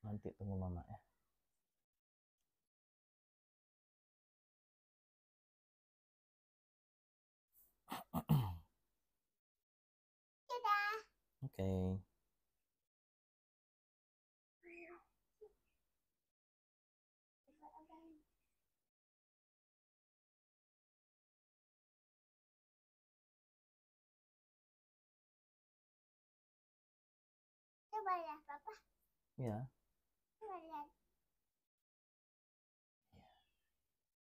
Nanti tunggu mama ya. Oke. Coba lihat papa. Ya. Coba lihat.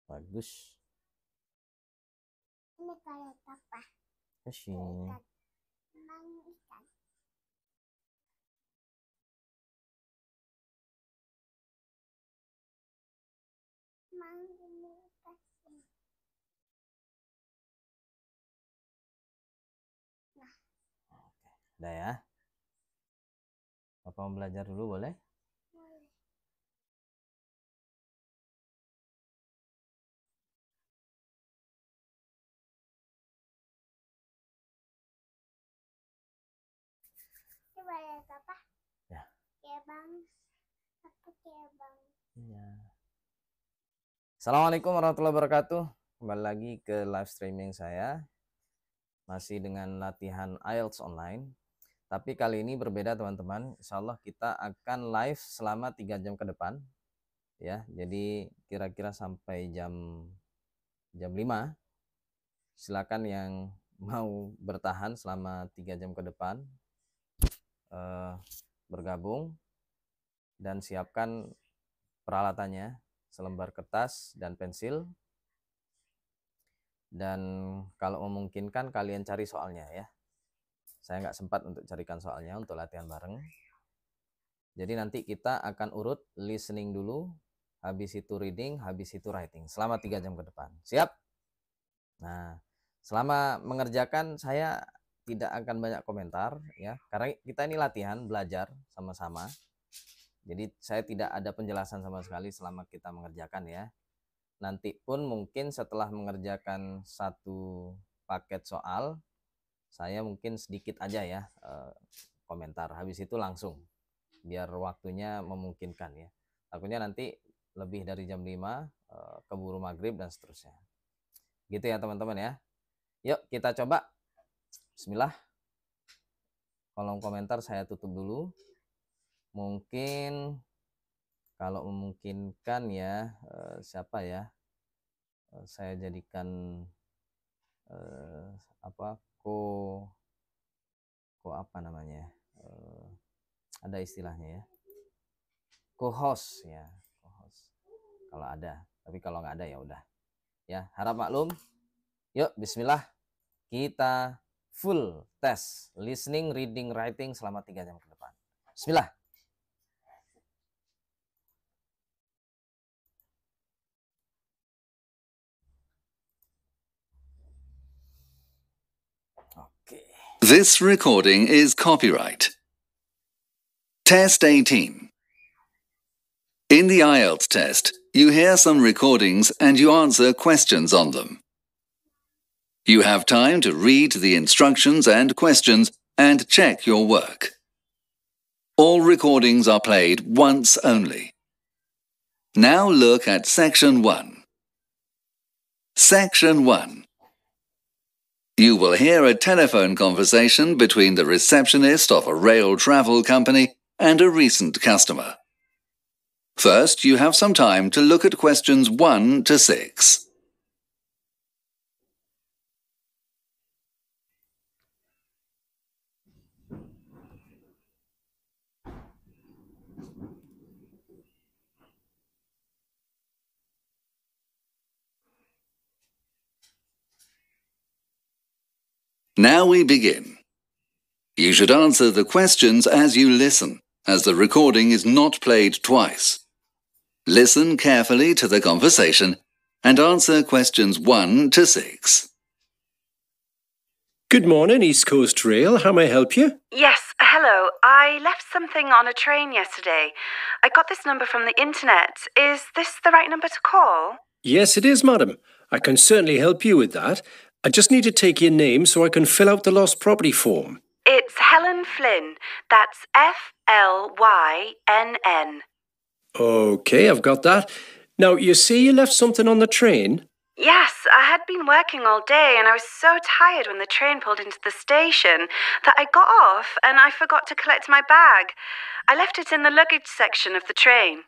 Bagus. Ini kayak papa. Kasih. Ikan. Emang ikan. Emang ini kasih. Nah. Oke. Udah ya. Papa mau belajar dulu boleh? Boleh. Coba lihat papa. Ya. Kayak bang. Aku kayak bang. Iya. Assalamualaikum warahmatullahi wabarakatuh. Kembali lagi ke live streaming saya. Masih dengan latihan IELTS online. Tapi kali ini berbeda teman-teman. Insya Allah kita akan live selama 3 jam ke depan. Ya, jadi kira-kira sampai jam 5. Silakan yang mau bertahan selama 3 jam ke depan. Bergabung dan siapkan peralatannya, selembar kertas dan pensil. Dan kalau memungkinkan kalian cari soalnya ya. Saya nggak sempat untuk carikan soalnya untuk latihan bareng. Jadi nanti kita akan urut listening dulu, habis itu reading, habis itu writing. Selama 3 jam ke depan. Siap? Nah, selama mengerjakan saya tidak akan banyak komentar ya. Karena kita ini latihan, belajar sama-sama. Jadi saya tidak ada penjelasan sama sekali selama kita mengerjakan ya. Nanti pun mungkin setelah mengerjakan satu paket soal, saya mungkin sedikit aja ya komentar. Habis itu langsung, biar waktunya memungkinkan ya. Takutnya nanti lebih dari jam 5, keburu maghrib dan seterusnya. Gitu ya teman-teman ya. Yuk kita coba. Bismillah. Kolom komentar saya tutup dulu. Mungkin kalau memungkinkan ya, siapa ya? Saya jadikan apa apa namanya, ada istilahnya ya, co-host ya, co-host kalau ada, tapi kalau nggak ada ya udah ya, harap maklum. Yuk bismillah, kita full test listening, reading, writing selama 3 jam ke depan. Bismillah. Okay. This recording is copyright. Test 18. In the IELTS test, you hear some recordings and you answer questions on them. You have time to read the instructions and questions and check your work. All recordings are played once only. Now look at Section 1. Section 1. You will hear a telephone conversation between the receptionist of a rail travel company and a recent customer. First, you have some time to look at questions 1 to 6. Now we begin. You should answer the questions as you listen, as the recording is not played twice. Listen carefully to the conversation and answer questions 1 to 6. Good morning, East Coast Rail. How may I help you? Yes, hello. I left something on a train yesterday. I got this number from the internet. Is this the right number to call? Yes, it is, madam. I can certainly help you with that. I just need to take your name so I can fill out the lost property form. It's Helen Flynn. That's Flynn. OK, I've got that. Now, you say you left something on the train? Yes, I had been working all day and I was so tired when the train pulled into the station that I got off and I forgot to collect my bag. I left it in the luggage section of the train.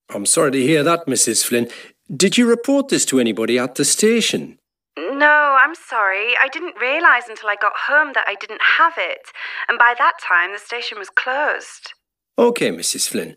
I'm sorry to hear that, Mrs. Flynn. Did you report this to anybody at the station? No, I'm sorry. I didn't realise until I got home that I didn't have it. And by that time, the station was closed. OK, Mrs. Flynn.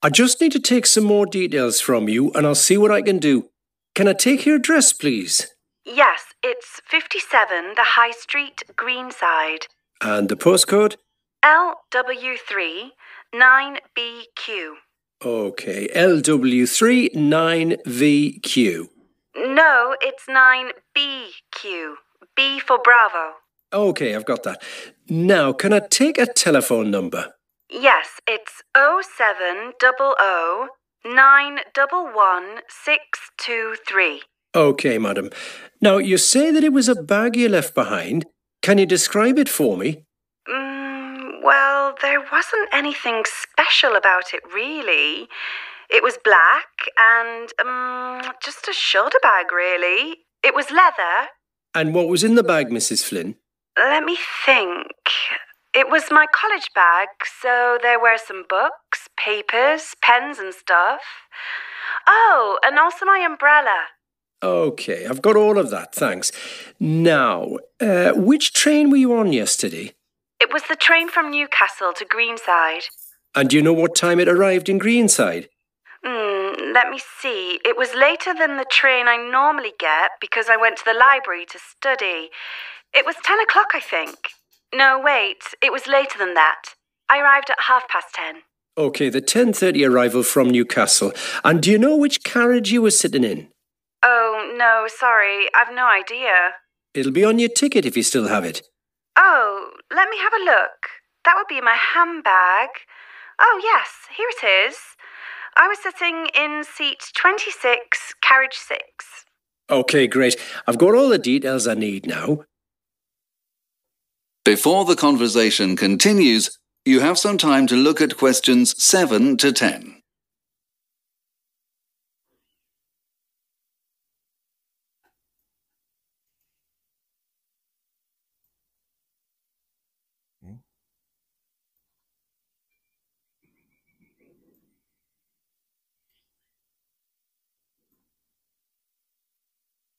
I just need to take some more details from you and I'll see what I can do. Can I take your address, please? Yes, it's 57 The High Street, Greenside. And the postcode? LW3 9BQ. OK, LW3 9VQ. No, it's 9BQ. B for Bravo. OK, I've got that. Now, can I take a telephone number? Yes, it's 0700 911 623. OK, madam. Now, you say that it was a bag you left behind. Can you describe it for me? Well, there wasn't anything special about it, really. It was black and just a shoulder bag, really. It was leather. And what was in the bag, Mrs. Flynn? Let me think. It was my college bag, so there were some books, papers, pens and stuff. Oh, and also my umbrella. OK, I've got all of that, thanks. Now, which train were you on yesterday? It was the train from Newcastle to Greenside. And do you know what time it arrived in Greenside? Let me see. It was later than the train I normally get because I went to the library to study. It was 10 o'clock, I think. No, wait, it was later than that. I arrived at 10:30. OK, the 10:30 arrival from Newcastle. And do you know which carriage you were sitting in? Oh, no, sorry, I've no idea. It'll be on your ticket if you still have it. Oh, let me have a look. That would be my handbag. Oh, yes, here it is. I was sitting in seat 26, carriage 6. OK, great. I've got all the details I need now. Before the conversation continues, you have some time to look at questions 7 to 10.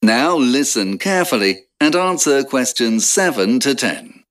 Now listen carefully and answer questions 7 to 10.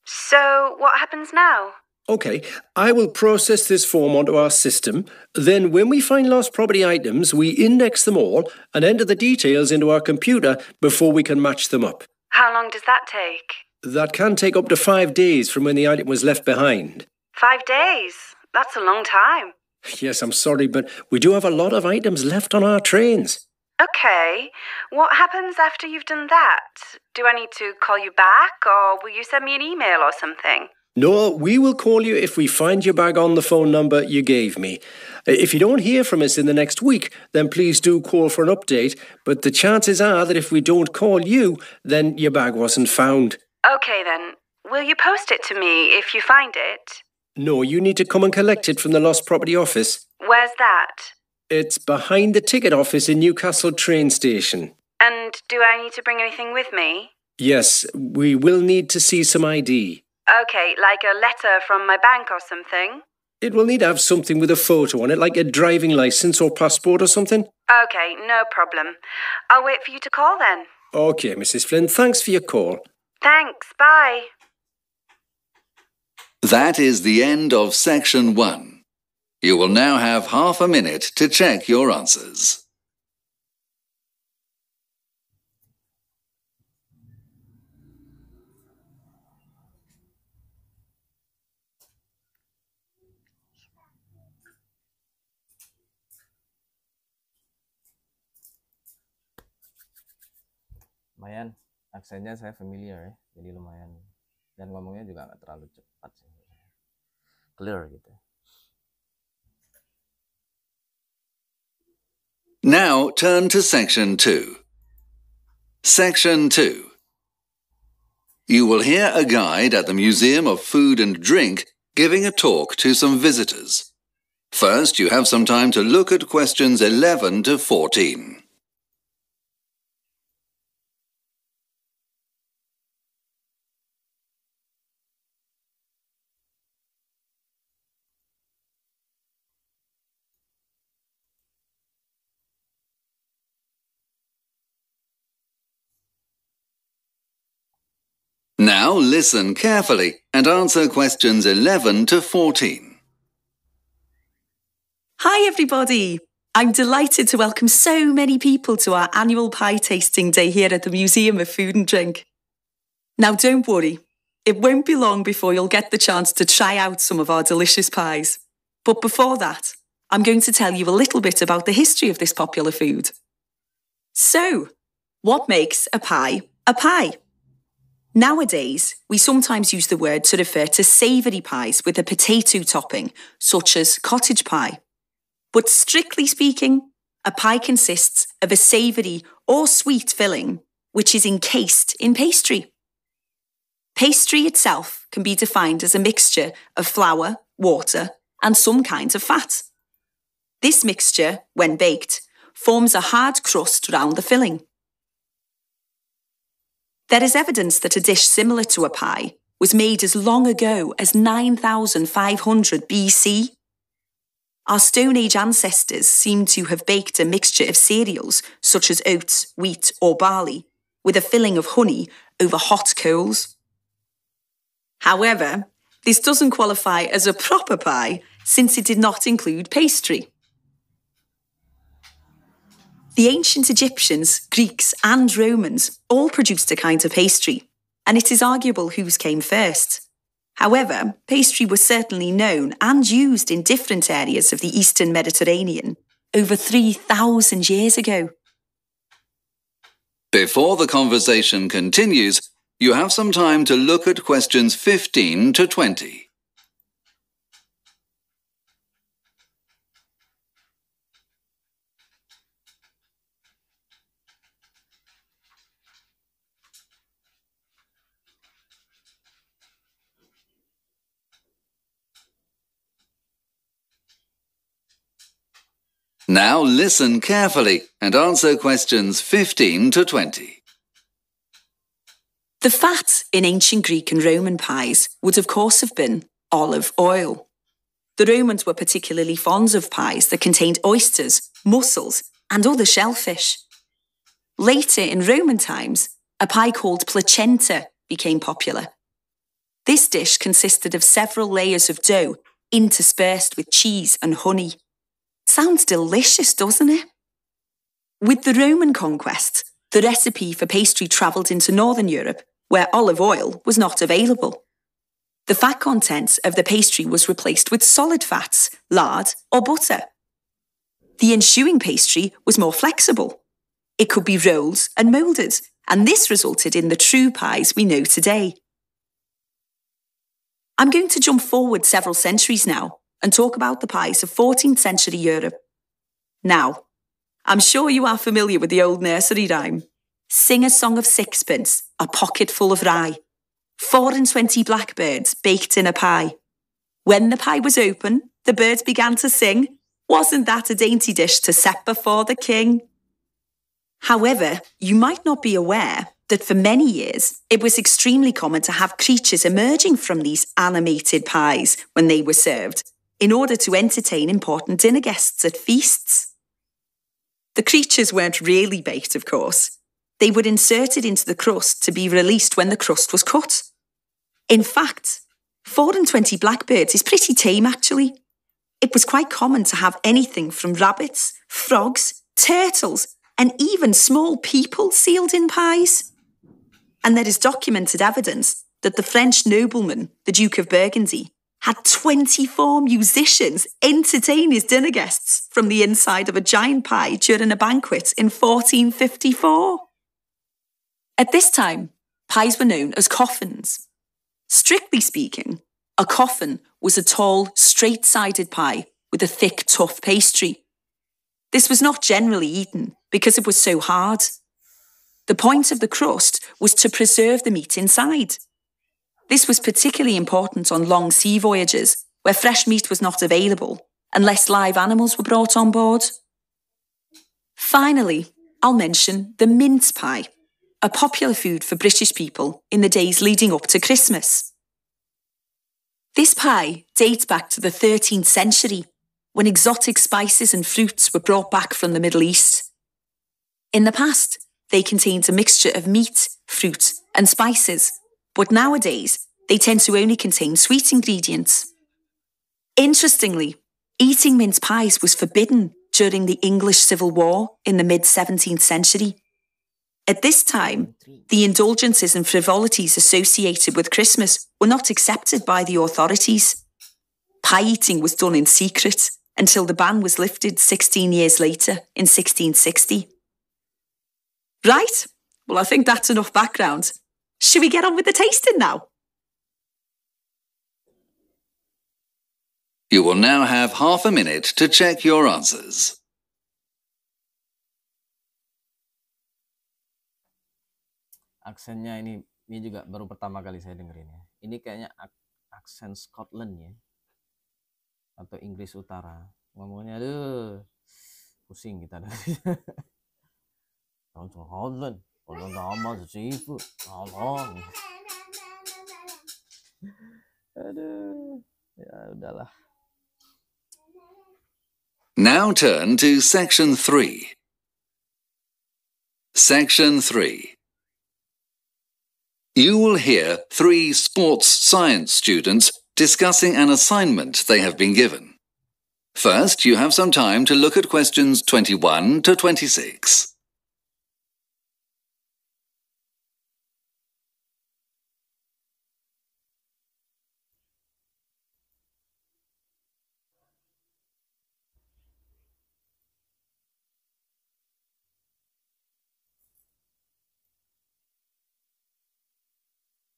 So, what happens now? OK, I will process this form onto our system. Then when we find lost property items, we index them all and enter the details into our computer before we can match them up. How long does that take? That can take up to 5 days from when the item was left behind. 5 days? That's a long time. Yes, I'm sorry, but we do have a lot of items left on our trains. OK, what happens after you've done that? Do I need to call you back or will you send me an email or something? No, we will call you if we find your bag on the phone number you gave me. If you don't hear from us in the next week, then please do call for an update. But the chances are that if we don't call you, then your bag wasn't found. OK then, will you post it to me if you find it? No, you need to come and collect it from the lost property office. Where's that? It's behind the ticket office in Newcastle train station. And do I need to bring anything with me? Yes, we will need to see some ID. OK, like a letter from my bank or something? It will need to have something with a photo on it, like a driving licence or passport or something. OK, no problem. I'll wait for you to call then. OK, Mrs. Flynn, thanks for your call. Thanks, bye. That is the end of section 1. You will now have half a minute to check your answers. Lumayan, aksennya saya familiar ya, jadi lumayan. Dan ngomongnya juga nggak terlalu cepat sih. Clear gitu. Now turn to Section 2. Section 2. You will hear a guide at the Museum of Food and Drink giving a talk to some visitors. First, you have some time to look at questions 11 to 14. Now listen carefully and answer questions 11 to 14. Hi everybody! I'm delighted to welcome so many people to our annual pie tasting day here at the Museum of Food and Drink. Now don't worry, it won't be long before you'll get the chance to try out some of our delicious pies. But before that, I'm going to tell you a little bit about the history of this popular food. So, what makes a pie a pie? Nowadays, we sometimes use the word to refer to savoury pies with a potato topping, such as cottage pie. But strictly speaking, a pie consists of a savoury or sweet filling, which is encased in pastry. Pastry itself can be defined as a mixture of flour, water, and some kinds of fat. This mixture, when baked, forms a hard crust round the filling. There is evidence that a dish similar to a pie was made as long ago as 9,500 BC. Our Stone Age ancestors seem to have baked a mixture of cereals, such as oats, wheat, or barley, with a filling of honey over hot coals. However, this doesn't qualify as a proper pie since it did not include pastry. The ancient Egyptians, Greeks, and Romans all produced a kind of pastry, and it is arguable whose came first. However, pastry was certainly known and used in different areas of the Eastern Mediterranean over 3,000 years ago. Before the conversation continues, you have some time to look at questions 15 to 20. Now listen carefully and answer questions 15 to 20. The fat in ancient Greek and Roman pies would of course have been olive oil. The Romans were particularly fond of pies that contained oysters, mussels, and other shellfish. Later in Roman times, a pie called placenta became popular. This dish consisted of several layers of dough interspersed with cheese and honey. Sounds delicious, doesn't it? With the Roman conquest, the recipe for pastry travelled into Northern Europe, where olive oil was not available. The fat content of the pastry was replaced with solid fats, lard, or butter. The ensuing pastry was more flexible. It could be rolled and moulded, and this resulted in the true pies we know today. I'm going to jump forward several centuries now and talk about the pies of 14th century Europe. Now, I'm sure you are familiar with the old nursery rhyme. Sing a song of sixpence, a pocket full of rye. 24 blackbirds baked in a pie. When the pie was open, the birds began to sing. Wasn't that a dainty dish to set before the king? However, you might not be aware that for many years, it was extremely common to have creatures emerging from these animated pies when they were served, in order to entertain important dinner guests at feasts. The creatures weren't really baked, of course. They were inserted into the crust to be released when the crust was cut. In fact, 24 blackbirds is pretty tame, actually. It was quite common to have anything from rabbits, frogs, turtles, and even small people sealed in pies. And there is documented evidence that the French nobleman, the Duke of Burgundy, had 24 musicians entertain his dinner guests from the inside of a giant pie during a banquet in 1454. At this time, pies were known as coffins. Strictly speaking, a coffin was a tall, straight-sided pie with a thick, tough pastry. This was not generally eaten because it was so hard. The point of the crust was to preserve the meat inside. This was particularly important on long sea voyages where fresh meat was not available unless live animals were brought on board. Finally, I'll mention the mince pie, a popular food for British people in the days leading up to Christmas. This pie dates back to the 13th century, when exotic spices and fruits were brought back from the Middle East. In the past, they contained a mixture of meat, fruit, and spices, but nowadays, they tend to only contain sweet ingredients. Interestingly, eating mince pies was forbidden during the English Civil War in the mid-17th century. At this time, the indulgences and frivolities associated with Christmas were not accepted by the authorities. Pie eating was done in secret until the ban was lifted 16 years later in 1660. Right, well, I think that's enough background. Should we get on with the tasting now? You will now have half a minute to check your answers. Aksennya ini juga baru pertama kali saya dengerin ya. Ini kayaknya aksen Scotland ya. Atau Inggris Utara. Ngomongnya aduh pusing kita dari. Scotland. Kalau nama seafood. Aduh. Ya udahlah. Now turn to Section 3. Section 3. You will hear 3 sports science students discussing an assignment they have been given. First, you have some time to look at questions 21 to 26.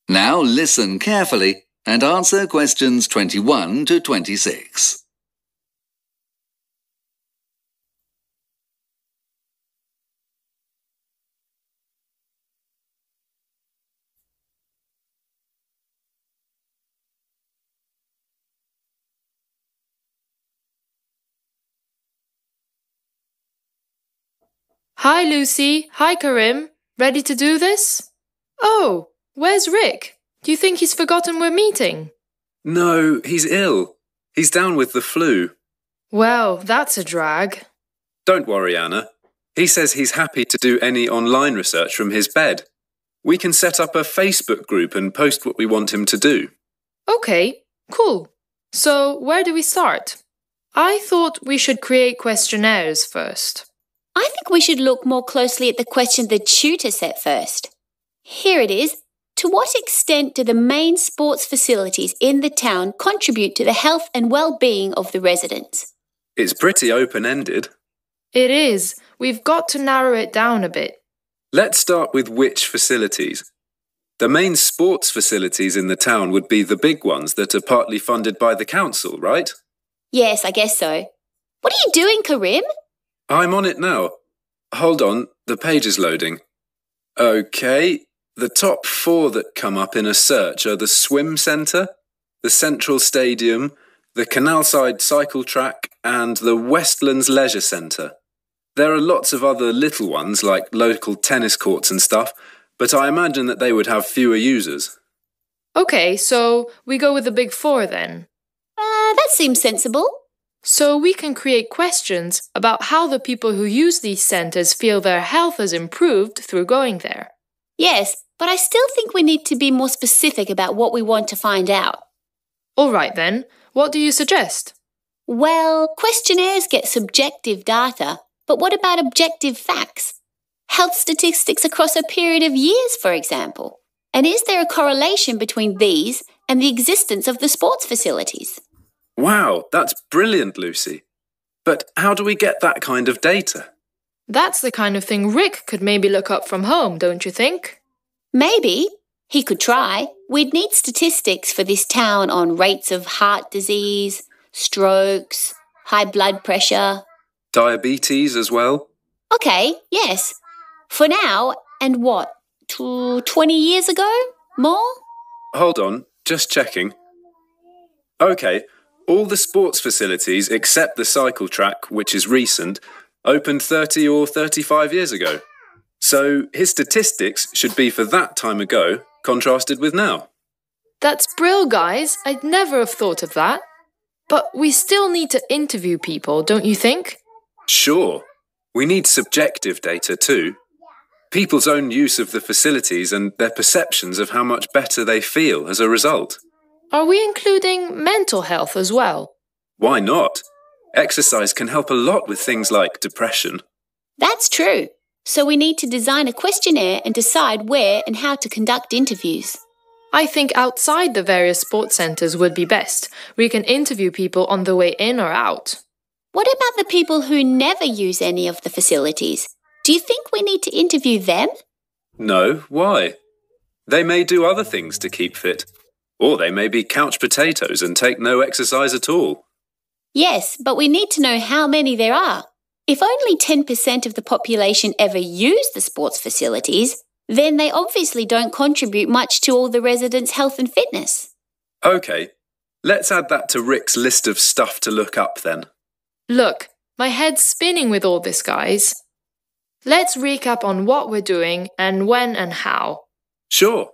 Now listen carefully and answer questions 21 to 26. Hi, Lucy. Hi, Karim. Ready to do this? Oh, where's Rick? Do you think he's forgotten we're meeting? No, he's ill. He's down with the flu. Well, that's a drag. Don't worry, Anna. He says he's happy to do any online research from his bed. We can set up a Facebook group and post what we want him to do. Okay, cool. So, where do we start? I thought we should create questionnaires first. I think we should look more closely at the question the tutor set first. Here it is. To what extent do the main sports facilities in the town contribute to the health and well-being of the residents? It's pretty open-ended. It is. We've got to narrow it down a bit. Let's start with which facilities. The main sports facilities in the town would be the big ones that are partly funded by the council, right? Yes, I guess so. What are you doing, Karim? I'm on it now. Hold on, the page is loading. Okay, the top 4 that come up in a search are the swim centre, the central stadium, the canalside cycle track and the Westlands Leisure Centre. There are lots of other little ones like local tennis courts and stuff, but I imagine that they would have fewer users. Okay, so we go with the big 4 then. That seems sensible. So we can create questions about how the people who use these centres feel their health has improved through going there. Yes, but I still think we need to be more specific about what we want to find out. All right then, what do you suggest? Well, questionnaires get subjective data, but what about objective facts? Health statistics across a period of years, for example. And is there a correlation between these and the existence of the sports facilities? Wow, that's brilliant, Lucy. But how do we get that kind of data? That's the kind of thing Rick could maybe look up from home, don't you think? Maybe. He could try. We'd need statistics for this town on rates of heart disease, strokes, high blood pressure. Diabetes as well? Okay, yes. For now, and what, 20 years ago? More? Hold on, just checking. Okay, all the sports facilities except the cycle track, which is recent, opened 30 or 35 years ago. So his statistics should be for that time ago, contrasted with now. That's brill, guys. I'd never have thought of that. But we still need to interview people, don't you think? Sure. We need subjective data too. People's own use of the facilities and their perceptions of how much better they feel as a result. Are we including mental health as well? Why not? Exercise can help a lot with things like depression. That's true. So we need to design a questionnaire and decide where and how to conduct interviews. I think outside the various sports centres would be best. We can interview people on the way in or out. What about the people who never use any of the facilities? Do you think we need to interview them? No, why? They may do other things to keep fit. Or they may be couch potatoes and take no exercise at all. Yes, but we need to know how many there are. If only 10% of the population ever use the sports facilities, then they obviously don't contribute much to all the residents' health and fitness. OK, let's add that to Rick's list of stuff to look up then. Look, my head's spinning with all this, guys. Let's recap on what we're doing and when and how. Sure.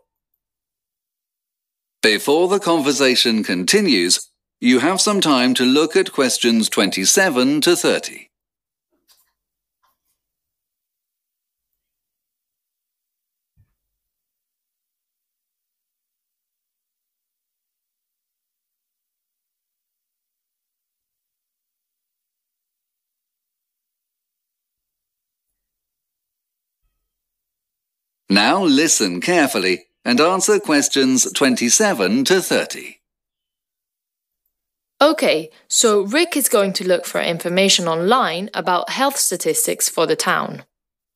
Before the conversation continues, you have some time to look at questions 27 to 30. Now listen carefully and answer questions 27 to 30. Okay, so Rick is going to look for information online about health statistics for the town.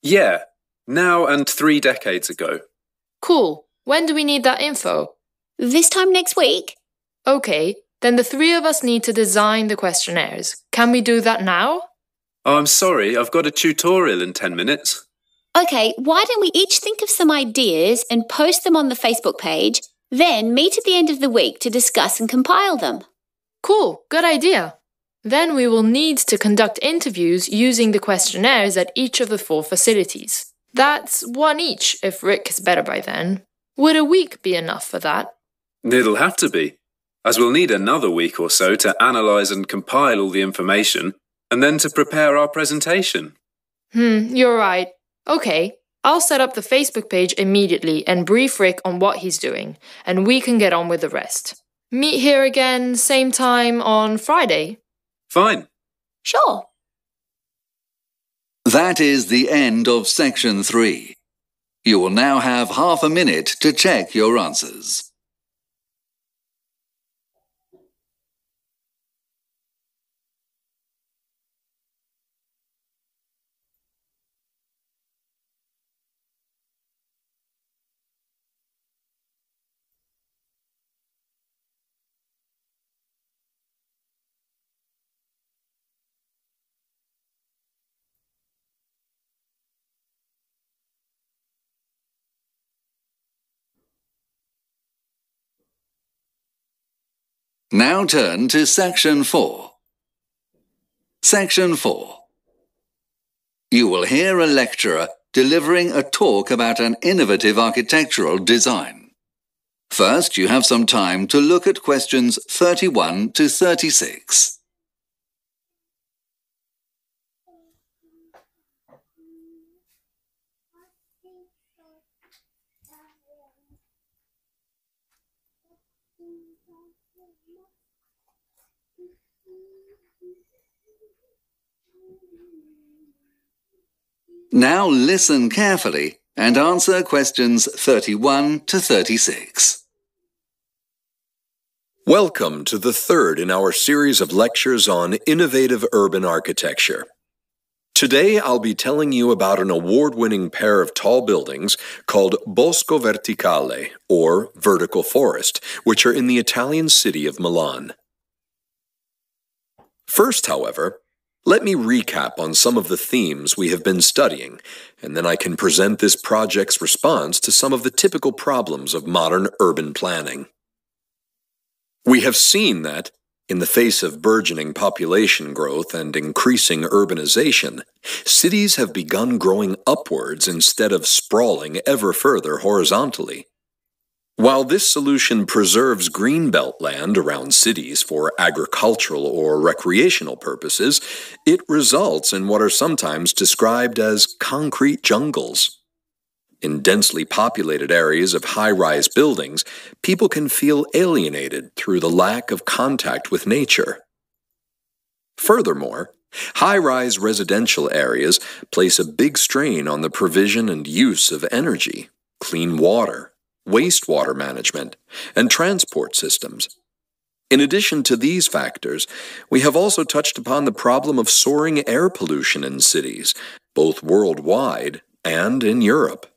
Yeah, now and 3 decades ago. Cool. When do we need that info? This time next week? Okay, then the 3 of us need to design the questionnaires. Can we do that now? Oh, I'm sorry, I've got a tutorial in 10 minutes. Okay, why don't we each think of some ideas and post them on the Facebook page, then meet at the end of the week to discuss and compile them? Cool, good idea. Then we will need to conduct interviews using the questionnaires at each of the 4 facilities. That's 1 each if Rick is better by then. Would a week be enough for that? It'll have to be, as we'll need another week or so to analyse and compile all the information, and then to prepare our presentation. You're right. Okay, I'll set up the Facebook page immediately and brief Rick on what he's doing, and we can get on with the rest. Meet here again, same time on Friday. Fine. Sure. That is the end of section 3. You will now have half a minute to check your answers. Now turn to section 4. Section 4. You will hear a lecturer delivering a talk about an innovative architectural design. First, you have some time to look at questions 31 to 36. Now listen carefully and answer questions 31 to 36. Welcome to the third in our series of lectures on innovative urban architecture. Today I'll be telling you about an award-winning pair of tall buildings called Bosco Verticale, or vertical forest, which are in the Italian city of Milan. First, however, let me recap on some of the themes we have been studying, and then I can present this project's response to some of the typical problems of modern urban planning. We have seen that, in the face of burgeoning population growth and increasing urbanization, cities have begun growing upwards instead of sprawling ever further horizontally. While this solution preserves greenbelt land around cities for agricultural or recreational purposes, it results in what are sometimes described as concrete jungles. In densely populated areas of high-rise buildings, people can feel alienated through the lack of contact with nature. Furthermore, high-rise residential areas place a big strain on the provision and use of energy, clean water, wastewater management, and transport systems. In addition to these factors, we have also touched upon the problem of soaring air pollution in cities, both worldwide and in Europe.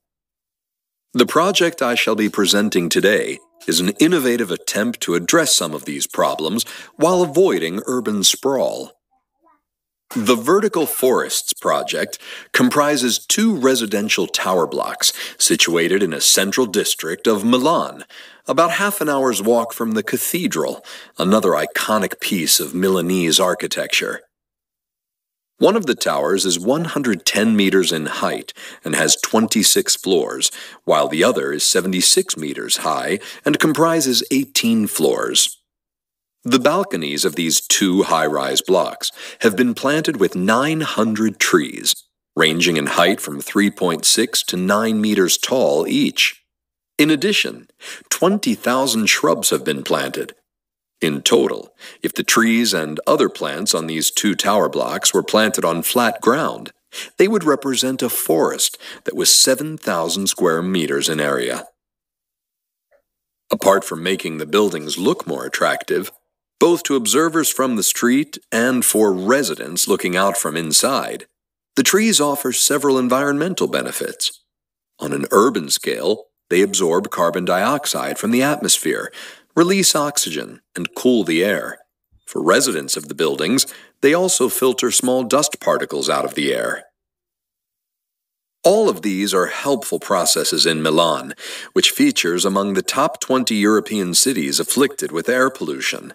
The project I shall be presenting today is an innovative attempt to address some of these problems while avoiding urban sprawl. The Vertical Forests project comprises 2 residential tower blocks situated in a central district of Milan, about half an hour's walk from the cathedral, another iconic piece of Milanese architecture. One of the towers is 110 meters in height and has 26 floors, while the other is 76 meters high and comprises 18 floors. The balconies of these 2 high-rise blocks have been planted with 900 trees, ranging in height from 3.6 to 9 meters tall each. In addition, 20,000 shrubs have been planted. In total, if the trees and other plants on these 2 tower blocks were planted on flat ground, they would represent a forest that was 7,000 square meters in area. Apart from making the buildings look more attractive, both to observers from the street and for residents looking out from inside, the trees offer several environmental benefits. On an urban scale, they absorb carbon dioxide from the atmosphere, release oxygen, and cool the air. For residents of the buildings, they also filter small dust particles out of the air. All of these are helpful processes in Milan, which features among the top 20 European cities afflicted with air pollution.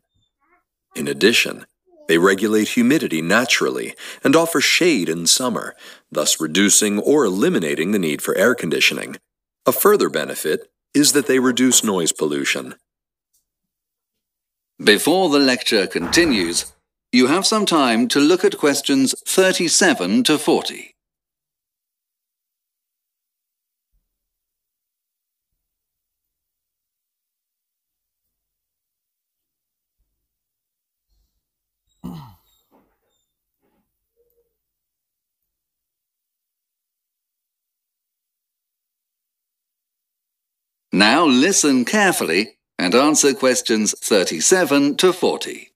In addition, they regulate humidity naturally and offer shade in summer, thus reducing or eliminating the need for air conditioning. A further benefit is that they reduce noise pollution. Before the lecture continues, you have some time to look at questions 37 to 40. Now listen carefully and answer questions 37 to 40.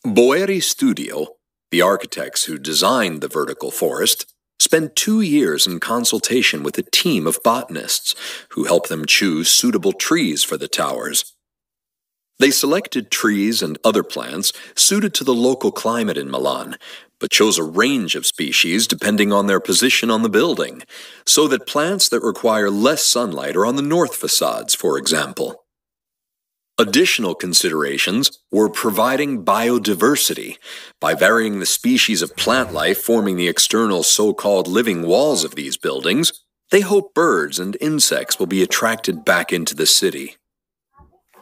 Boeri Studio, the architects who designed the vertical forest, spent 2 years in consultation with a team of botanists who helped them choose suitable trees for the towers. They selected trees and other plants suited to the local climate in Milan, but chose a range of species depending on their position on the building, so that plants that require less sunlight are on the north facades, for example. Additional considerations were providing biodiversity. By varying the species of plant life forming the external so-called living walls of these buildings, they hope birds and insects will be attracted back into the city.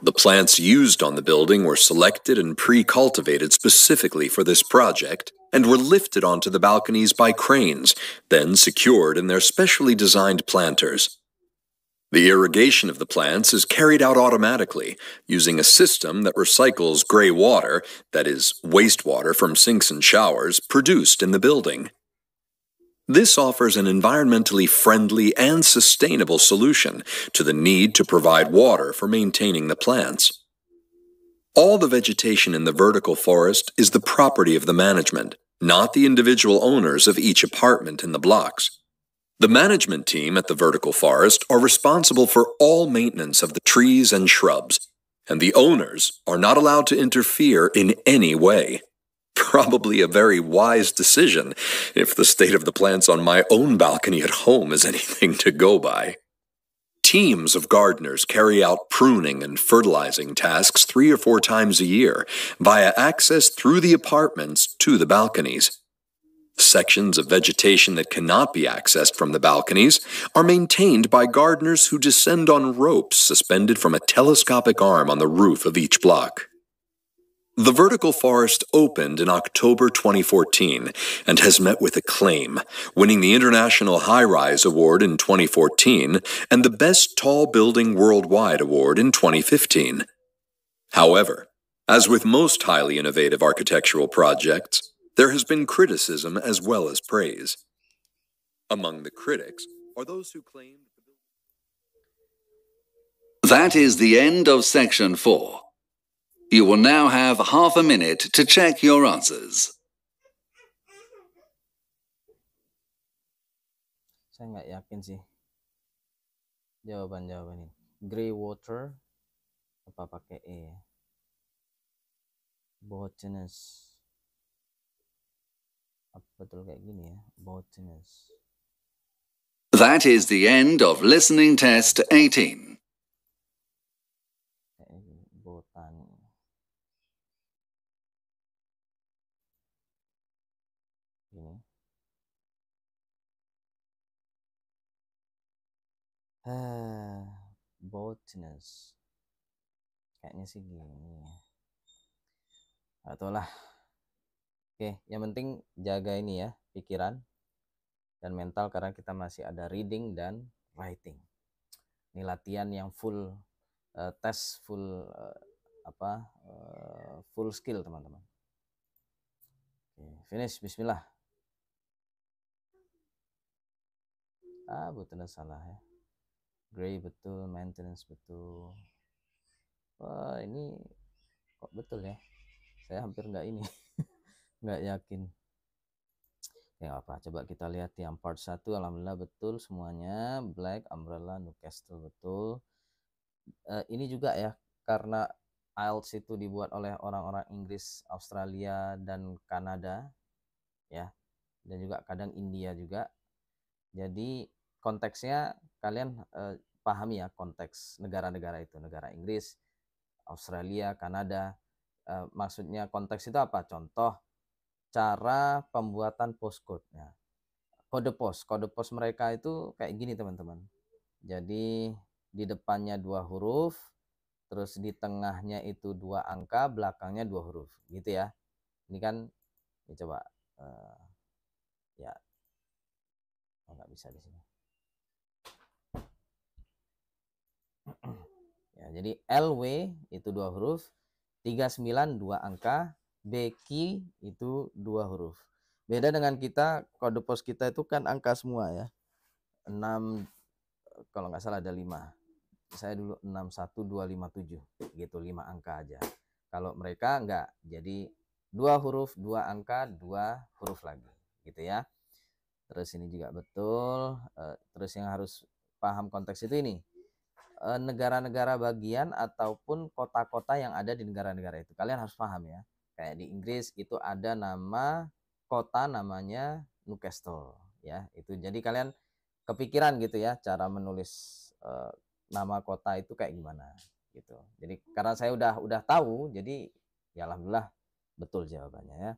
The plants used on the building were selected and pre-cultivated specifically for this project and were lifted onto the balconies by cranes, then secured in their specially designed planters. The irrigation of the plants is carried out automatically, using a system that recycles gray water, that is, wastewater from sinks and showers, produced in the building. This offers an environmentally friendly and sustainable solution to the need to provide water for maintaining the plants. All the vegetation in the vertical forest is the property of the management, not the individual owners of each apartment in the blocks. The management team at the vertical forest are responsible for all maintenance of the trees and shrubs, and the owners are not allowed to interfere in any way. Probably a very wise decision if the state of the plants on my own balcony at home is anything to go by. Teams of gardeners carry out pruning and fertilizing tasks 3 or 4 times a year via access through the apartments to the balconies. Sections of vegetation that cannot be accessed from the balconies are maintained by gardeners who descend on ropes suspended from a telescopic arm on the roof of each block. The vertical forest opened in October 2014 and has met with acclaim, winning the International High Rise Award in 2014 and the Best Tall Building Worldwide Award in 2015. However, as with most highly innovative architectural projects, there has been criticism as well as praise. Among the critics are those who claim... That is the end of section 4. You will now have half a minute to check your answers. Saya nggak yakin sih jawaban-jawaban ini. Grey water apa pakai E? Botanist. Apa betul kayak gini ya? Botanist. That is the end of listening test 18. Botani. Gini. Botanist. Kayaknya sih gini. Atau lah. Oke, yang penting jaga ini ya, pikiran dan mental karena kita masih ada reading dan writing. Ini latihan yang full tes, full full skill teman-teman. Oke, finish, bismillah. Botanist salah ya. Gray betul, maintenance betul. Wah, ini kok betul ya? Saya hampir nggak ini. Nggak yakin. Ya apa, coba kita lihat yang part 1. Alhamdulillah betul semuanya. Black, umbrella, Newcastle betul. Ini juga ya, karena IELTS itu dibuat oleh orang-orang Inggris, Australia, dan Kanada ya, dan juga kadang India juga. Jadi konteksnya kalian pahami ya, konteks negara-negara itu, negara Inggris, Australia, Kanada. Maksudnya konteks itu apa? Contoh cara pembuatan postcode-nya. Kode pos mereka itu kayak gini teman-teman. Jadi di depannya 2 huruf, terus di tengahnya itu 2 angka, belakangnya 2 huruf, gitu ya. Ini kan, ini coba ya, nggak bisa di sini. Ya, jadi LW itu 2 huruf, 39 2 angka, BQ itu 2 huruf. Beda dengan kita, kode pos kita itu kan angka semua ya. 6, kalau nggak salah ada 5. Saya dulu 61257 gitu, 5 angka aja. Kalau mereka nggak, jadi 2 huruf, 2 angka, 2 huruf lagi gitu ya. Terus ini juga betul. Terus yang harus paham konteks itu ini, negara-negara bagian ataupun kota-kota yang ada di negara-negara itu. Kalian harus paham ya. Kayak di Inggris itu ada nama kota namanya Newcastle ya. Itu jadi kalian kepikiran gitu ya cara menulis nama kota itu kayak gimana gitu. Jadi karena saya udah tahu, jadi ya alhamdulillah betul jawabannya ya.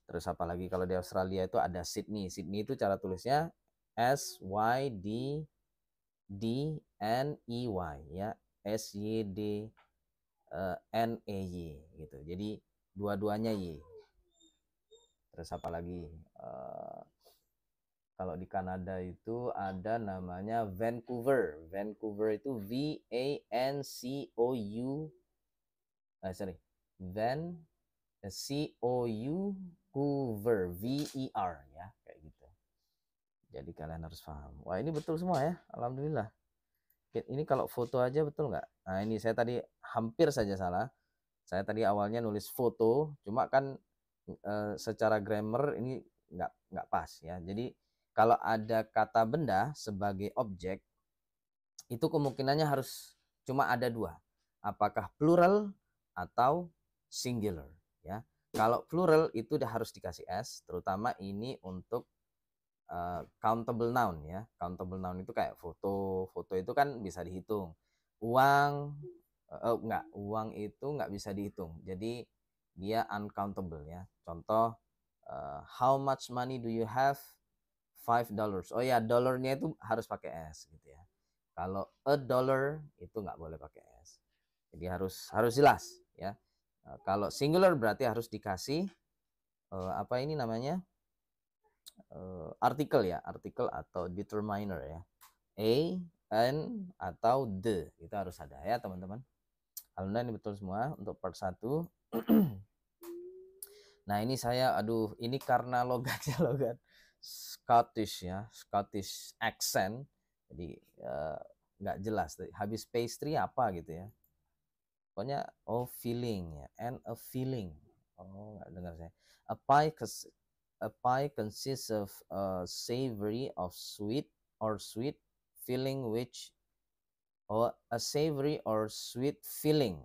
Terus apalagi kalau di Australia itu ada Sydney. Sydney itu cara tulisnya SYDNEY ya, SYDNEY gitu. Jadi dua-duanya Y. Terus apalagi kalau di Kanada itu ada namanya Vancouver. Vancouver itu Vancouver VER ya, kayak gitu. Jadi kalian harus paham. Wah, ini betul semua ya, alhamdulillah. Ini kalau foto aja betul nggak? Nah, ini saya tadi hampir saja salah. Saya tadi awalnya nulis foto, cuma kan secara grammar ini nggak pas ya. Jadi kalau ada kata benda sebagai objek, itu kemungkinannya harus cuma ada dua, apakah plural atau singular ya. Kalau plural itu udah harus dikasih s, terutama ini untuk countable noun ya. Countable noun itu kayak foto itu kan bisa dihitung. Uang uang itu nggak bisa dihitung, jadi dia uncountable ya. Contoh, how much money do you have? $5. Oh ya, dollarnya itu harus pakai s gitu ya. Kalau a dollar itu nggak boleh pakai s. Jadi harus jelas ya. Kalau singular berarti harus dikasih apa ini namanya, artikel ya, artikel atau determiner ya. A, an, atau the, itu harus ada ya teman-teman. Alhamdulillah ini betul semua untuk part 1. Nah ini saya, ini karena logatnya logat Scottish ya, Scottish accent, jadi nggak jelas. Habis pastry apa gitu ya. Pokoknya feeling ya, and a feeling. Oh nggak dengar saya. A pie consists of savory of sweet or sweet filling which a savory or sweet filling.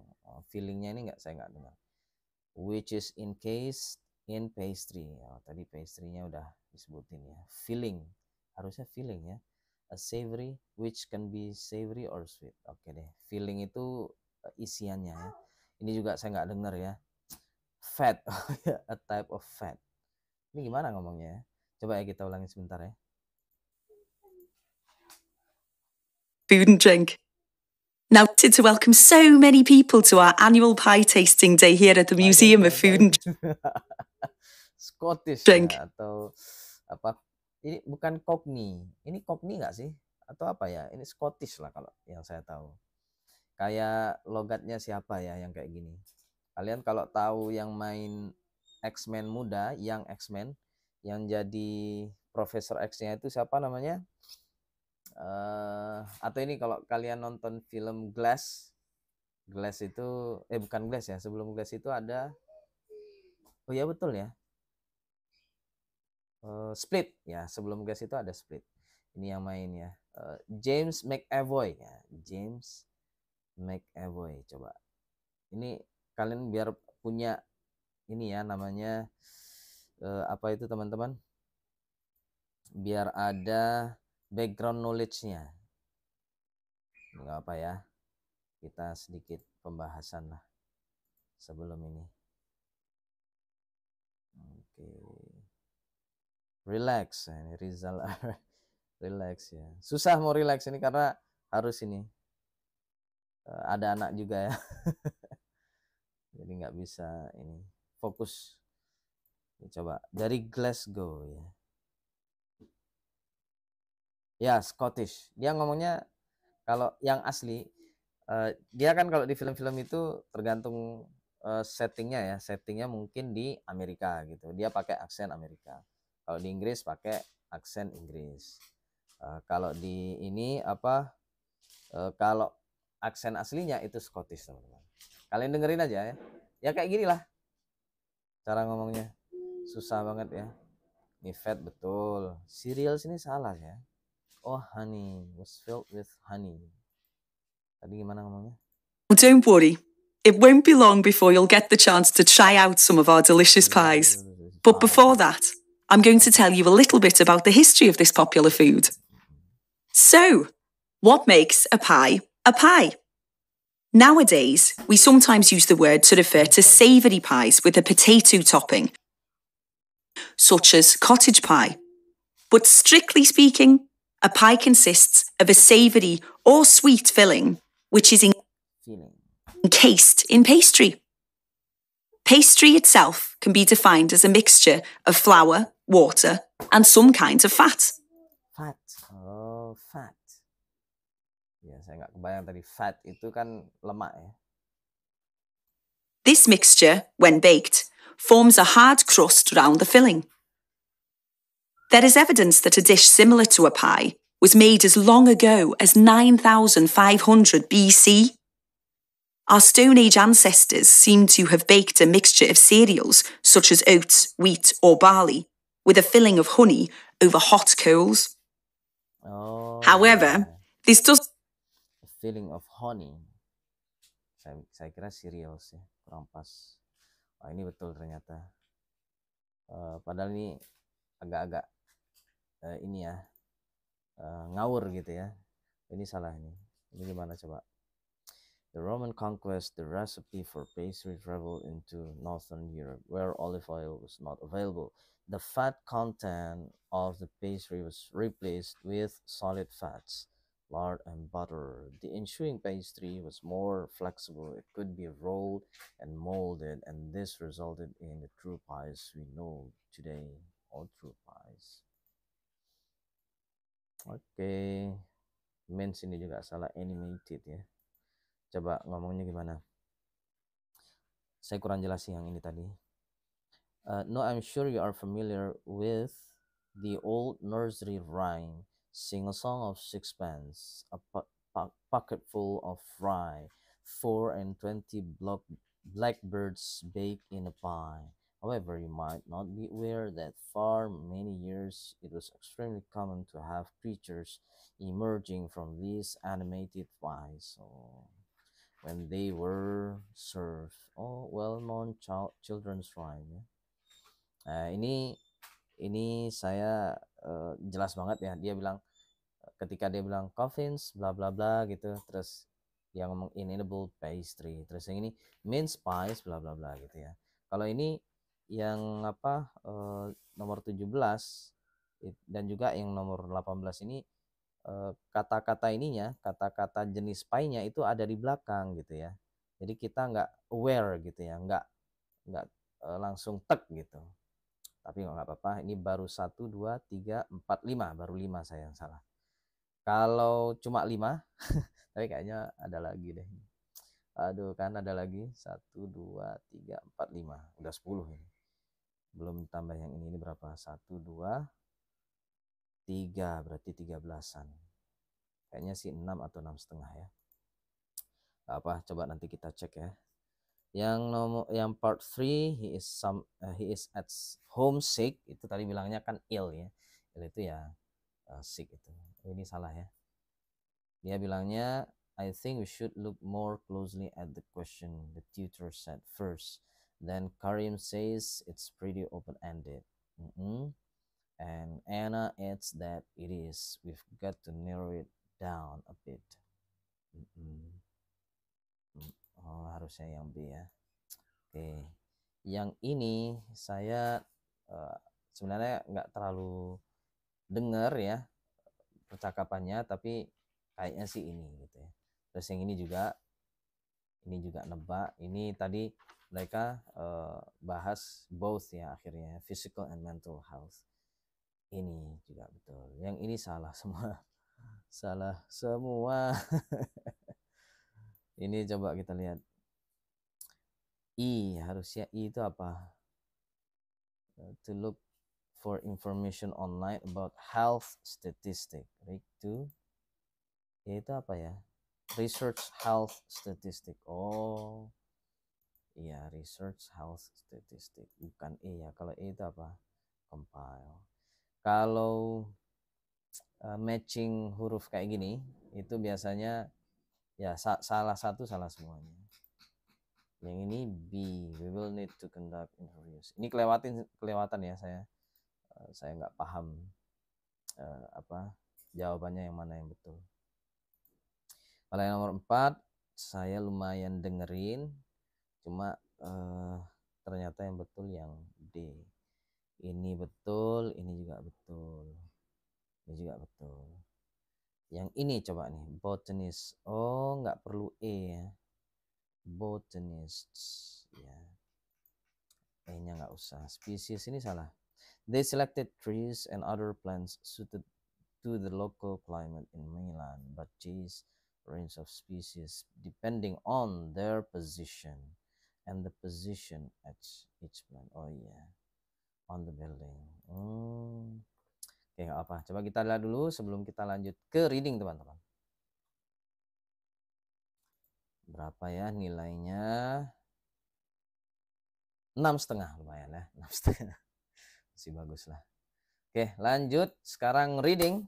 Fillingnya ini saya nggak dengar. Which is encased in pastry. Tadi pastry-nya udah disebutin ya. Filling, harusnya filling ya. A savory which can be savory or sweet. Oke deh. Filling itu isiannya ya. Ini juga saya nggak dengar ya. Fat, a type of fat. Ini gimana ngomongnya ya? Coba ya kita ulangi sebentar ya. Food and drink. Now, to welcome so many people to our annual pie tasting day here at the Museum of Food and Scottish Drink. Ya, atau apa? Ini bukan Cockney. Ini Cockney nggak sih? Atau apa ya? Ini Scottish lah kalau yang saya tahu. Kayak logatnya siapa ya yang kayak gini? Kalian kalau tahu yang main X-Men muda, yang X-Men, yang jadi Profesor X-nya itu siapa namanya? Atau ini kalau kalian nonton film Glass itu bukan Glass ya, sebelum Glass itu ada, oh ya betul ya, Split ya, sebelum Glass itu ada Split. Ini yang main ya, James McAvoy ya, James McAvoy. Coba ini kalian biar punya ini ya namanya apa itu teman-teman, biar ada background knowledge-nya. Nggak apa ya, kita sedikit pembahasan lah sebelum ini. Oke. Relax, ini Rizal. Relax ya. Susah mau relax ini karena harus ini. Ada anak juga ya. Jadi nggak bisa ini fokus. Ini coba dari Glasgow ya. Ya, Scottish. Dia ngomongnya kalau yang asli, dia kan kalau di film-film itu tergantung settingnya ya. Settingnya mungkin di Amerika gitu. Dia pakai aksen Amerika. Kalau di Inggris pakai aksen Inggris. Kalau di ini apa? Kalau aksen aslinya itu Scottish teman-teman. Kalian dengerin aja ya. Ya kayak gini lah cara ngomongnya. Susah banget ya. Ini fat betul. Cereals ini salah ya. Oh, honey was filled with honey. Tadi gimana ngomongnya? Don't worry, it won't be long before you'll get the chance to try out some of our delicious pies. But before that, I'm going to tell you a little bit about the history of this popular food. So, what makes a pie a pie? Nowadays, we sometimes use the word to refer to savoury pies with a potato topping, such as cottage pie. But strictly speaking, a pie consists of a savoury or sweet filling, which is encased in pastry. Pastry itself can be defined as a mixture of flour, water, and some kinds of fat. Fat. Oh, fat. Ya, saya nggak kebayang tadi fat itu kan lemak ya. This mixture, when baked, forms a hard crust around the filling. There is evidence that a dish similar to a pie was made as long ago as 9,500 BC. Our Stone Age ancestors seem to have baked a mixture of cereals, such as oats, wheat, or barley, with a filling of honey over hot coals. Oh, However, this does... A feeling of honey. Saya kira cereals ya, kurang pas. Wah, ini betul ternyata. Padahal ini agak-agak ini ya, ngawur gitu ya. Ini salah ini. Ini gimana coba? The Roman conquest, the recipe for pastry traveled into northern Europe, where olive oil was not available. The fat content of the pastry was replaced with solid fats, lard and butter. The ensuing pastry was more flexible. It could be rolled and molded, and this resulted in the true pies we know today, or true pies. Oke, Mens ini juga salah, animated ya. Coba ngomongnya gimana? Saya kurang jelas sih yang ini tadi. No, I'm sure you are familiar with the old nursery rhyme. Sing a song of sixpence, a pocketful of rye, 24 blackbirds baked in a pie. However, you might not be aware that for many years it was extremely common to have creatures emerging from these animated pies. So, when they were served. Oh, well-known children's rhyme ya. Nah, ini saya jelas banget ya. Dia bilang ketika dia bilang coffins bla bla bla gitu, terus dia ngomong inedible pastry, terus yang ini mince pies bla bla bla gitu ya. Kalau ini yang apa nomor 17 dan juga yang nomor 18 ini kata-kata ininya, kata-kata jenis pie-nya itu ada di belakang gitu ya. Jadi kita nggak aware gitu ya, nggak langsung tek gitu. Tapi nggak apa-apa, ini baru 1, 2, 3, 4, 5, baru 5 saya yang salah. Kalau cuma 5, tapi kayaknya ada lagi deh. Aduh kan ada lagi, 1, 2, 3, 4, 5, udah 10 ini. Belum tambah yang ini berapa? 1, 2, 3, berarti 13-an. Kayaknya sih 6 atau 6,5 ya. Apa, coba nanti kita cek ya. Yang part 3 he is at homesick, itu tadi bilangnya kan ill ya. Ill itu ya sick itu. Ini salah ya. Dia bilangnya I think we should look more closely at the question, the tutor said first. Then Karim says it's pretty open-ended. And Anna adds that it is. We've got to narrow it down a bit. Oh, harusnya yang B ya. Oke. Yang ini saya sebenarnya nggak terlalu dengar ya percakapannya, tapi kayaknya sih ini gitu ya. Terus yang ini juga nebak. Ini tadi mereka bahas both ya akhirnya, physical and mental health. Ini juga betul. Yang ini salah semua. Salah semua. Ini coba kita lihat. Harusnya I itu apa? To look for information online about health statistic. Right? Itu apa ya? Research health statistic. Oh. Iya, research health statistic. Bukan E ya. Kalau E itu apa? Compile. Kalau matching huruf kayak gini, itu biasanya ya salah satu salah semuanya. Yang ini B, we will need to conduct interviews. Ini kelewatan ya saya nggak paham apa jawabannya yang mana yang betul. Kalau yang nomor 4 saya lumayan dengerin, cuma ternyata yang betul yang D. Ini betul, ini juga betul. Ini juga betul. Yang ini coba nih, botanist. Oh, nggak perlu E ya. Botanists. Ya. E-nya nggak usah. Species ini salah. They selected trees and other plants suited to the local climate in Milan, but chose range of species depending on their position and the position at each plant. Oh iya. Yeah. On the building. Oke, nggak apa. Coba kita lihat dulu sebelum kita lanjut ke reading, teman-teman. berapa ya nilainya? 6,5 lumayan ya, 6,5 masih bagus lah. Oke, lanjut sekarang reading.